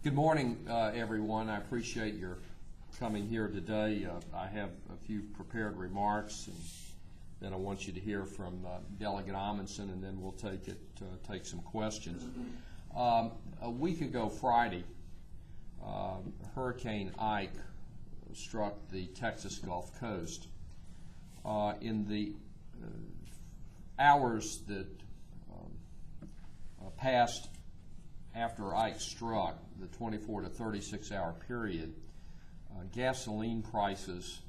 Good morning, everyone. I appreciate your coming here today. I have a few prepared remarks, and then I want you to hear from Delegate Amundson, and then we'll take some questions. A week ago Friday, Hurricane Ike struck the Texas Gulf Coast. In the hours that passed after Ike struck, the 24 to 36 hour period, gasoline prices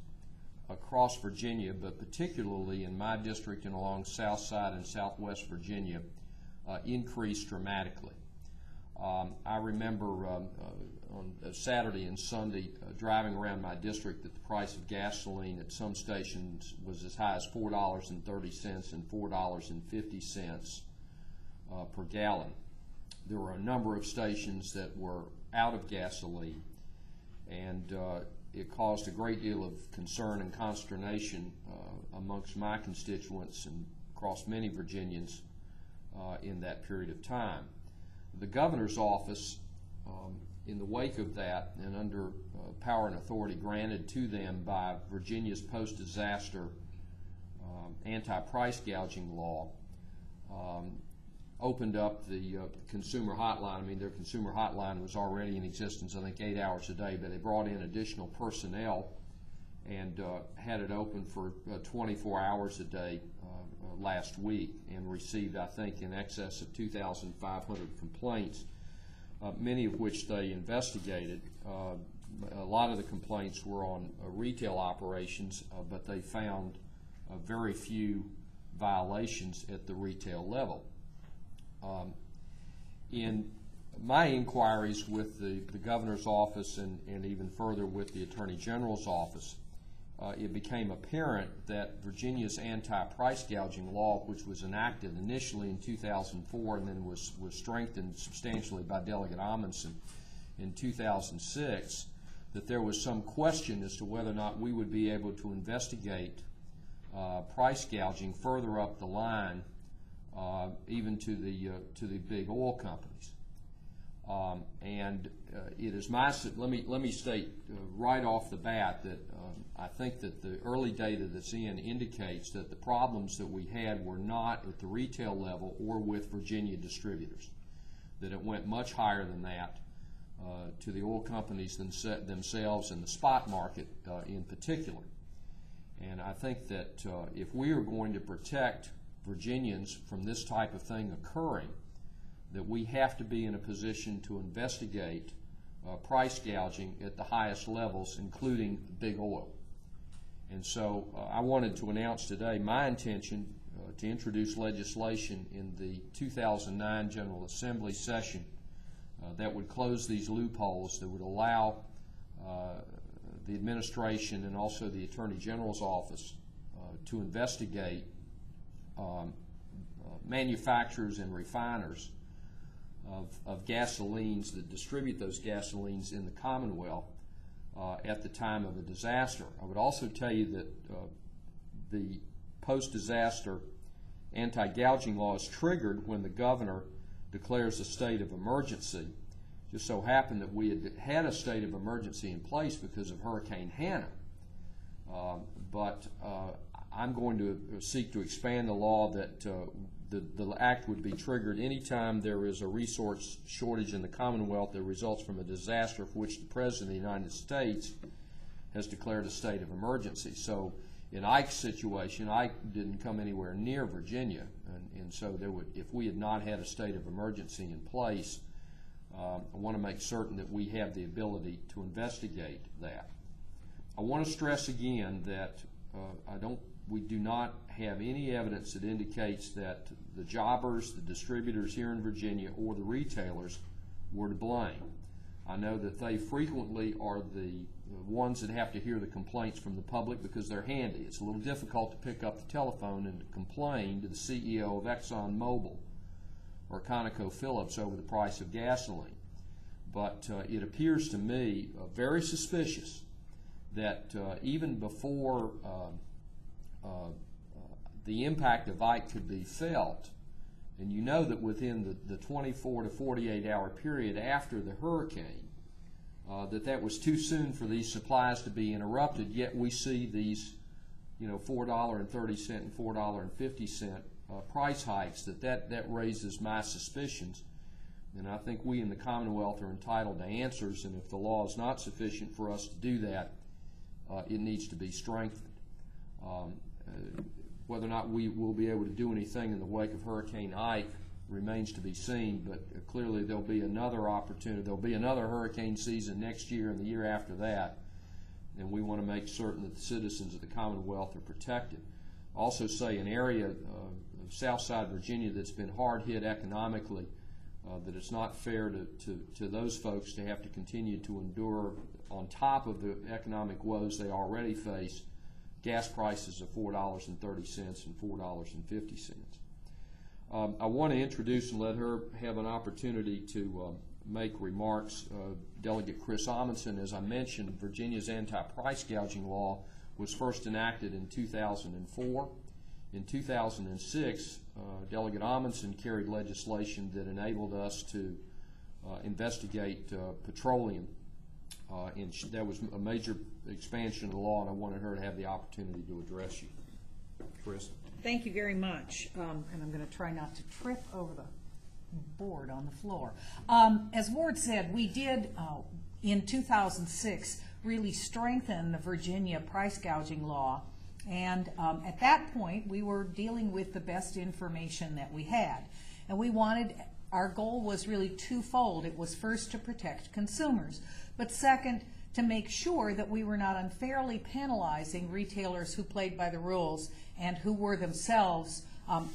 across Virginia, but particularly in my district and along South Side and Southwest Virginia, increased dramatically. I remember on Saturday and Sunday driving around my district that the price of gasoline at some stations was as high as $4.30 and $4.50 per gallon. There were a number of stations that were out of gasoline, and it caused a great deal of concern and consternation amongst my constituents and across many Virginians in that period of time. The governor's office, in the wake of that and under power and authority granted to them by Virginia's post-disaster anti-price gouging law, opened up the consumer hotline. I mean, their consumer hotline was already in existence, I think, 8 hours a day, but they brought in additional personnel and had it open for 24 hours a day last week, and received, I think, in excess of 2,500 complaints, many of which they investigated. A lot of the complaints were on retail operations, but they found very few violations at the retail level. In my inquiries with the governor's office and even further with the attorney general's office, it became apparent that Virginia's anti-price gouging law, which was enacted initially in 2004 and then was strengthened substantially by Delegate Amundson in 2006, that there was some question as to whether or not we would be able to investigate price gouging further up the line, even to the big oil companies. It is my, let me state right off the bat that I think that the early data that's in indicates that the problems that we had were not at the retail level or with Virginia distributors, that it went much higher than that to the oil companies themselves and the spot market in particular. And I think that if we are going to protect Virginians from this type of thing occurring, that we have to be in a position to investigate price gouging at the highest levels, including big oil. And so I wanted to announce today my intention to introduce legislation in the 2009 General Assembly session that would close these loopholes, that would allow the administration and also the Attorney General's office to investigate manufacturers and refiners of gasolines that distribute those gasolines in the Commonwealth at the time of a disaster. I would also tell you that the post-disaster anti-gouging law is triggered when the governor declares a state of emergency. It just so happened that we had a state of emergency in place because of Hurricane Hannah. But I'm going to seek to expand the law that the act would be triggered anytime there is a resource shortage in the Commonwealth that results from a disaster for which the President of the United States has declared a state of emergency. So in Ike's situation, Ike didn't come anywhere near Virginia, and so there would, if we had not had a state of emergency in place, I want to make certain that we have the ability to investigate that. I want to stress again that we do not have any evidence that indicates that the jobbers, the distributors here in Virginia, or the retailers were to blame. I know that they frequently are the ones that have to hear the complaints from the public because they're handy. It's a little difficult to pick up the telephone and to complain to the CEO of ExxonMobil or ConocoPhillips over the price of gasoline. But it appears to me very suspicious that even before the impact of Ike could be felt, And you know that within the 24 to 48 hour period after the hurricane, that was too soon for these supplies to be interrupted, yet we see these, $4.30 and $4.50 price hikes, that raises my suspicions. And I think we in the Commonwealth are entitled to answers, and if the law is not sufficient for us to do that, it needs to be strengthened. Whether or not we will be able to do anything in the wake of Hurricane Ike remains to be seen, but clearly there'll be another opportunity. There'll be another hurricane season next year and the year after that, and we want to make certain that the citizens of the Commonwealth are protected. Also say an area of Southside Virginia that's been hard hit economically, that it's not fair to those folks to have to continue to endure, on top of the economic woes they already face, gas prices of $4.30 and $4.50. I want to introduce and let her have an opportunity to make remarks. Delegate Kris Amundson, as I mentioned, Virginia's anti-price gouging law was first enacted in 2004. In 2006, Delegate Amundson carried legislation that enabled us to investigate petroleum. And that was a major expansion of the law, and I wanted her to have the opportunity to address you. Kris. Thank you very much. And I'm going to try not to trip over the board on the floor. As Ward said, we did, in 2006, really strengthen the Virginia price gouging law. And at that point, we were dealing with the best information that we had. And our goal was really twofold. It was first to protect consumers, but second, to make sure that we were not unfairly penalizing retailers who played by the rules and who were themselves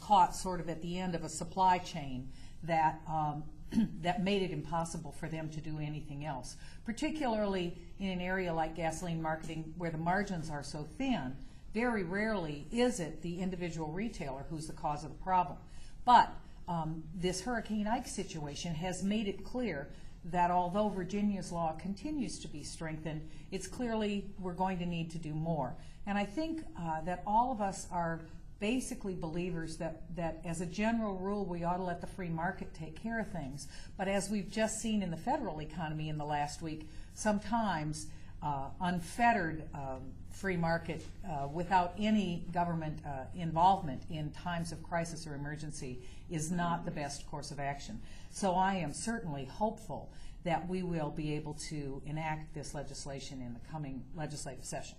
caught sort of at the end of a supply chain that that made it impossible for them to do anything else, particularly in an area like gasoline marketing where the margins are so thin. Very rarely is it the individual retailer who's the cause of the problem. But this Hurricane Ike situation has made it clear that although Virginia's law continues to be strengthened, it's clearly we're going to need to do more. And I think that all of us are basically believers that as a general rule we ought to let the free market take care of things. But as we've just seen in the federal economy in the last week, sometimes unfettered free market without any government involvement in times of crisis or emergency is not the best course of action. So I am certainly hopeful that we will be able to enact this legislation in the coming legislative session.